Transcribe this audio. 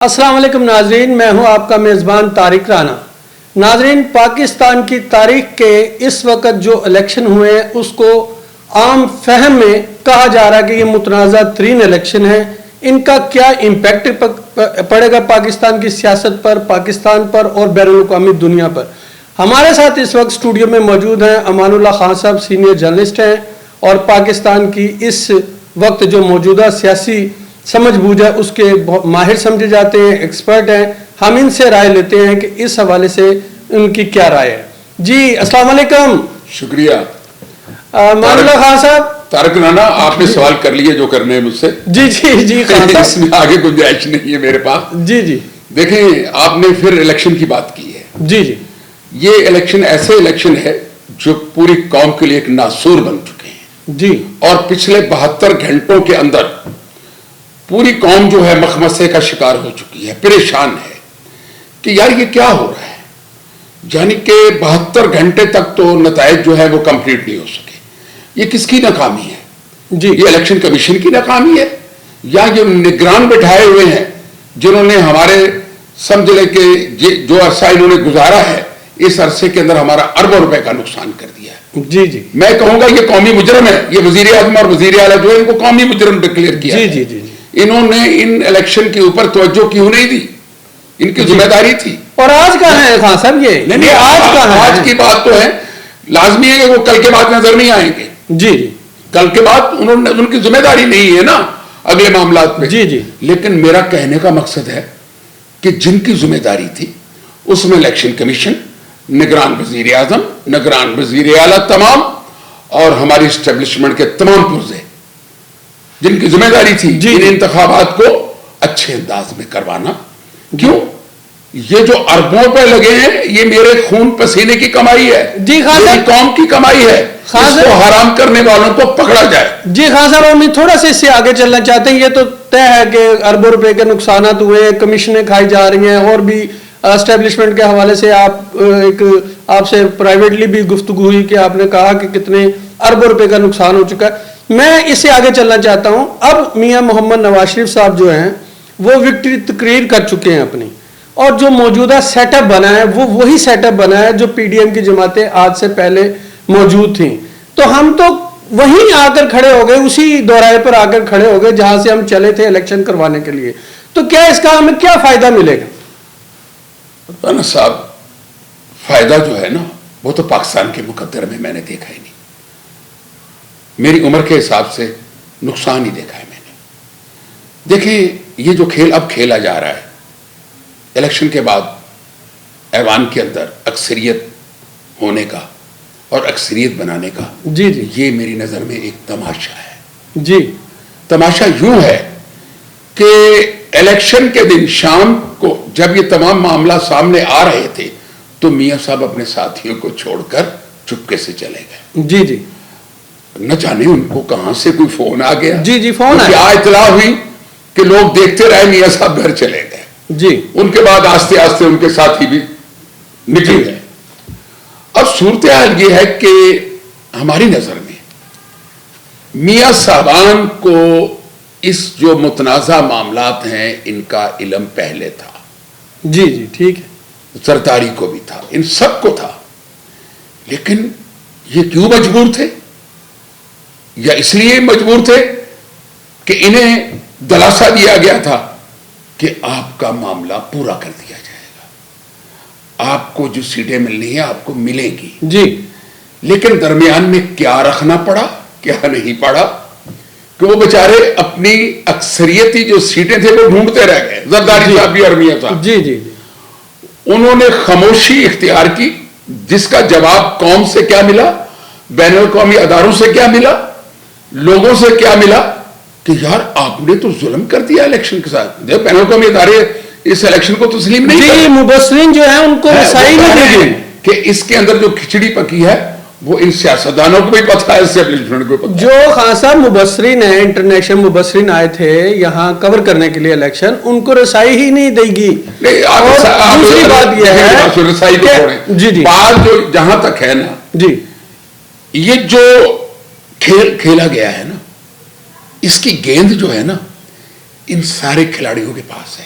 السلام علیکم ناظرین، میں ہوں آپ کا میزبان طارق رانا۔ ناظرین، پاکستان کی تاریخ کے اس وقت جو الیکشن ہوئے ہیں اس کو عام فہم میں کہا جا رہا ہے کہ یہ متنازع ترین الیکشن ہے۔ ان کا کیا امپیکٹ پڑے گا پاکستان کی سیاست پر، پاکستان پر اور بین الاقوامی دنیا پر؟ ہمارے ساتھ اس وقت اسٹوڈیو میں موجود ہیں امان اللہ خان صاحب، سینئر جرنلسٹ ہیں اور پاکستان کی اس وقت جو موجودہ سیاسی سمجھ بوجھ ہے اس کے ماہر سمجھے جاتے ہیں، ایکسپرٹ ہیں۔ ہم ان سے رائے لیتے ہیں کہ اس حوالے سے ان کی کیا رائے ہے۔ جی السلام علیکم۔ شکریہ امان اللہ خان صاحب۔ طارق رانا، آپ نے سوال کر لیے جو کرنے ہیں مجھ سے۔ جی خان صاحب، اس میں آگے گنجائش نہیں ہے میرے پاس۔ جی دیکھیں، آپ نے پھر الیکشن کی بات کی ہے۔ جی یہ الیکشن ایسے الیکشن ہے جو پوری قوم کے لیے ایک ناسور بن چکے ہیں جی، اور پچھلے 72 گھنٹوں کے اندر پوری قوم جو ہے مخمصے کا شکار ہو چکی ہے، پریشان ہے کہ یار یہ کیا ہو رہا ہے، یعنی کہ 72 گھنٹے تک تو نتائج جو ہے وہ کمپلیٹ نہیں ہو سکے۔ یہ کس کی ناکامی ہے؟ جی یہ الیکشن کمیشن کی ناکامی ہے یا جو نگران بٹھائے ہوئے ہیں جنہوں نے ہمارے سمجھ لے کہ جو عرصہ انہوں نے گزارا ہے اس عرصے کے اندر ہمارا اربوں روپے کا نقصان کر دیا ہے۔ جی میں کہوں گا یہ قومی مجرم ہے۔ یہ وزیر اعظم اور وزیر اعلیٰ جو ہے ان کو قومی مجرم ڈکلیئر کیا ہے۔ جی انہوں نے ان الیکشن کے اوپر توجہ کیوں نہیں دی؟ ان کی ذمہ داری تھی۔ اور آج کہاں ہے خان صاحب؟ یہ نہیں، آج کی بات تو ہے، لازمی ہے کہ وہ کل کے بعد نظر نہیں آئیں گے۔ جی کل کے بعد ان کی ذمہ داری نہیں ہے نا اگلے معاملات میں۔ جی لیکن میرا کہنے کا مقصد ہے کہ جن کی ذمہ داری تھی اس میں الیکشن کمیشن، نگران وزیر اعظم، نگران وزیر اعلیٰ تمام اور ہماری اسٹیبلشمنٹ کے تمام پرزے، جن کی ذمہ داری تھی ان انتخابات کو اچھے انداز میں کروانا۔ کیوں؟ یہ جو اربوں پہ لگے ہیں یہ میرے خون پسینے کی کمائی ہے، میری قوم کی کمائی ہے، اس کو حرام کرنے والوں کو پکڑا جائے۔ جی خان صاحب، ہم تھوڑا سا اس سے آگے چلنا چاہتے ہیں۔ یہ تو طے ہے کہ اربوں روپے کے نقصانات ہوئے ہیں، کمیشنیں کھائی جا رہی ہیں اور بھی اسٹیبلشمنٹ کے حوالے سے آپ سے پرائیویٹلی بھی گفتگو ہوئی کہ آپ نے کہا کہ کتنے اربوں روپے کا نقصان ہو چکا ہے۔ میں اس سے آگے چلنا چاہتا ہوں۔ اب میاں محمد نواز شریف صاحب جو ہیں وہ وکٹری تقریر کر چکے ہیں اپنی، اور جو موجودہ سیٹ اپ بنا ہے وہ وہی سیٹ اپ بنا ہے جو پی ڈی ایم کی جماعتیں آج سے پہلے موجود تھیں۔ تو ہم تو وہیں آ کر کھڑے ہو گئے، اسی دوراہے پر آ کر کھڑے ہو گئے جہاں سے ہم چلے تھے الیکشن کروانے کے لیے۔ تو کیا اس کا ہمیں کیا فائدہ ملے گا؟ رانا صاحب، فائدہ جو ہے نا وہ تو پاکستان کے مقدر میں نے دیکھا ہی نہیں۔ میری عمر کے حساب سے نقصان ہی دیکھا ہے میں نے۔ دیکھیں، یہ جو کھیل اب کھیلا جا رہا ہے الیکشن کے بعد ایوان کے اندر اکثریت ہونے کا اور اکثریت بنانے کا، یہ میری نظر میں ایک تماشا ہے۔ جی، تماشا یوں ہے کہ الیکشن کے دن شام کو جب یہ تمام معاملہ سامنے آ رہے تھے تو میاں صاحب اپنے ساتھیوں کو چھوڑ کر چپکے سے چلے گئے۔ جی نہ جانے ان کو کہاں سے کوئی فون آ گیا۔ جی فون کیا اطلاع ہوئی کہ لوگ دیکھتے رہے میاں صاحب گھر چلے گئے۔ جی، ان کے بعد آستے آستے ان کے ساتھی بھی نکل گئے۔ اب صورتحال یہ ہے کہ ہماری نظر میں میاں صاحبان کو اس جو متنازع معاملات ہیں ان کا علم پہلے تھا۔ جی ٹھیک ہے، زرداری کو بھی تھا، ان سب کو تھا، لیکن یہ کیوں مجبور تھے؟ یا اس لیے مجبور تھے کہ انہیں دلاسا دیا گیا تھا کہ آپ کا معاملہ پورا کر دیا جائے گا، آپ کو جو سیٹیں ملنی ہیں آپ کو ملیں گی۔ جی، لیکن درمیان میں کیا رکھنا پڑا کیا نہیں پڑا کہ وہ بیچارے اپنی اکثریتی جو سیٹیں تھے وہ ڈھونڈتے رہ گئے۔ زرداری صاحب بھی اور میاں صاحب، جی انہوں نے خاموشی اختیار کی، جس کا جواب قوم سے کیا ملا، بین الاقوامی اداروں سے کیا ملا، لوگوں سے کیا ملا کہ یار آپ نے تو ظلم کر دیا الیکشن کے ساتھ۔ بین الاقوامی ادارے اس الیکشن کو تسلیم نہیں کرتے۔ مبصرین جو ہیں ان کو رسائی نہیں دی کہ اس کے اندر جو کھچڑی پکی ہے وہ ان سیاستدانوں کو بھی پتہ ہے، اسٹیبلشمنٹ کو پتہ ہے۔ جو خان صاحب مبصرین ہیں، انٹرنیشنل مبصرین آئے تھے یہاں کور کرنے کے لیے الیکشن، ان کو رسائی ہی نہیں دے گی۔ دوسری بات یہ ہے رسائی کو چھوڑیں، بات جو جہاں تک ہے نا، جی یہ جو کھیل کھیلا گیا ہے نا، اس کی گیند جو ہے نا ان سارے کھلاڑیوں کے پاس ہے۔